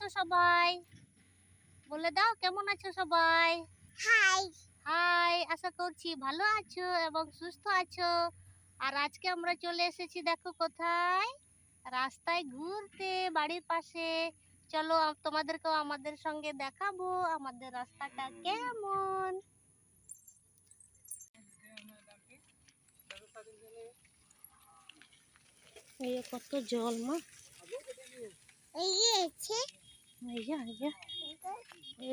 আছো সবাই? বলে দাও কেমন আছো সবাই? হাই হাই, আশা করছি ভালো আছো এবং সুস্থ আছো। আর আজকে আমরা চলে এসেছি দেখো কোথায়, রাস্তায় ঘুরতে বাড়ির পাশে। চলো তোমাদেরকেও আমাদের সঙ্গে দেখাবো আমাদের রাস্তাটা কেমন। এই কত জল মা,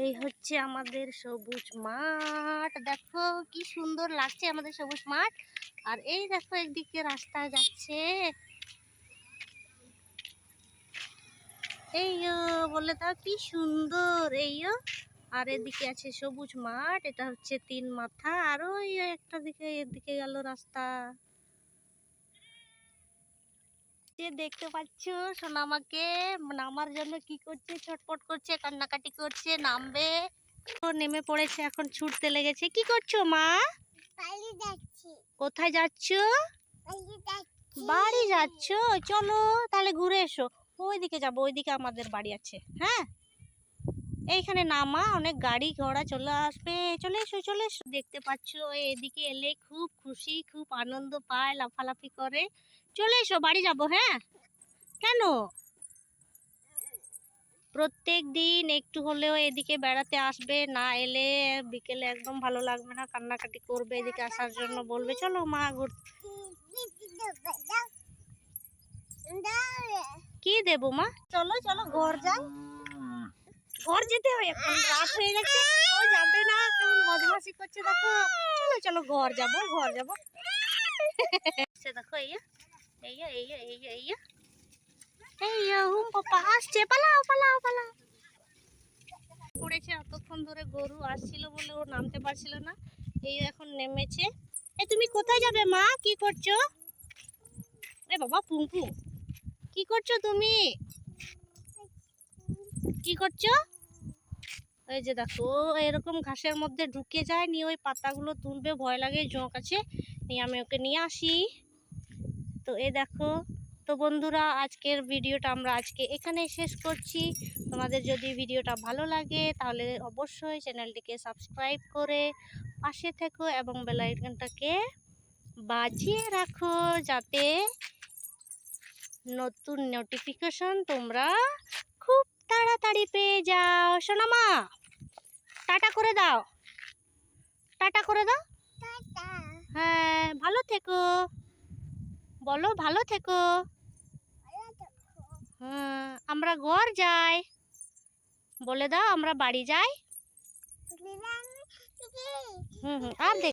এই হচ্ছে আমাদের সবুজ মাঠ। দেখো কি সুন্দর লাগছে আমাদের সবুজ মাঠ। আর এই দেখো একদিকে রাস্তা যাচ্ছে, এই বলে দাও কি সুন্দর এই। আর এদিকে আছে সবুজ মাঠ, এটা হচ্ছে 3 মাথা। আর ওই একটা দিকে এদিকে গেল রাস্তা। দেখতে পাচ্ছ সোনামাকে নামার জন্য কি করছে, ছটপট করছে, কান্নাকাটি করছে, নামবে। নেমে পড়েছে, এখন ছুটতে লেগেছে। কি করছো মা? কোথায় যাচ্ছ? বাড়ি যাচ্ছ? চলো তাহলে ঘুরে এসো। ওইদিকে যাবো, ওইদিকে আমাদের বাড়ি আছে। হ্যাঁ, এইখানে নামা, অনেক গাড়ি ঘোড়া চলে আসবে। চলে এসো চলে এসো। দেখতে পাচ্ছ এদিকে এলে খুব খুশি, খুব আনন্দ পায়, লাফালাফি করে। চলে এসো, বাড়ি যাবো। হ্যাঁ, কেন? প্রত্যেক দিন একটু হলেও এদিকে বেড়াতে আসবে, না এলে বিকেলে একদম ভালো লাগবে না, কান্নাকাটি করবে। এদিকে আসার জন্য বলবে চলো মা ঘুর। কি দেবো মা? চলো চলো ঘর যাই, ঘর যেতে হয়, এখন রাত হয়ে গেছে। ও যাবে না, কেমন বদমাশি করছে দেখো। চলো চলো ঘর যাবো, ঘর যাবো। দেখো হুম পাপা আসছে, পালাও পালাও পালাও। পড়েছে এতক্ষণ ধরে, গরু আসছিল বলে ও নামতে পারছিল না, এই এখন নেমেছে। তুমি কোথায় যাবে মা? কি করছো? এ বাবা পুঙ্কু, কি করছো তুমি? কি করছো? এই যে দেখো এরকম ঘাসের মধ্যে ঢুকে যায়, নিয়ে ওই পাতাগুলো তুলবে, ভয় লাগে, জোঁক আছে, নিয়ে আমি ওকে নিয়ে আসি। তো এই দেখো। তো বন্ধুরা, আজকের ভিডিওটা আমরা আজকে এখানে শেষ করছি। তোমাদের যদি ভিডিওটা ভালো লাগে তাহলে অবশ্যই চ্যানেলটিকে সাবস্ক্রাইব করে পাশে থেকো এবং বেল আইকনটাকে বাজিয়ে রাখো, যাতে নতুন নোটিফিকেশন তোমরা খুব তাড়াতাড়ি পেয়ে যাও। সোনামা টাটা করে দাও, টাটা করে দাও। হ্যাঁ, ভালো থেকো, বলো ভালো থেকো। হ্যাঁ, আমরা ঘর যাই, বলে দাও আমরা বাড়ি যাই। আর দেখ।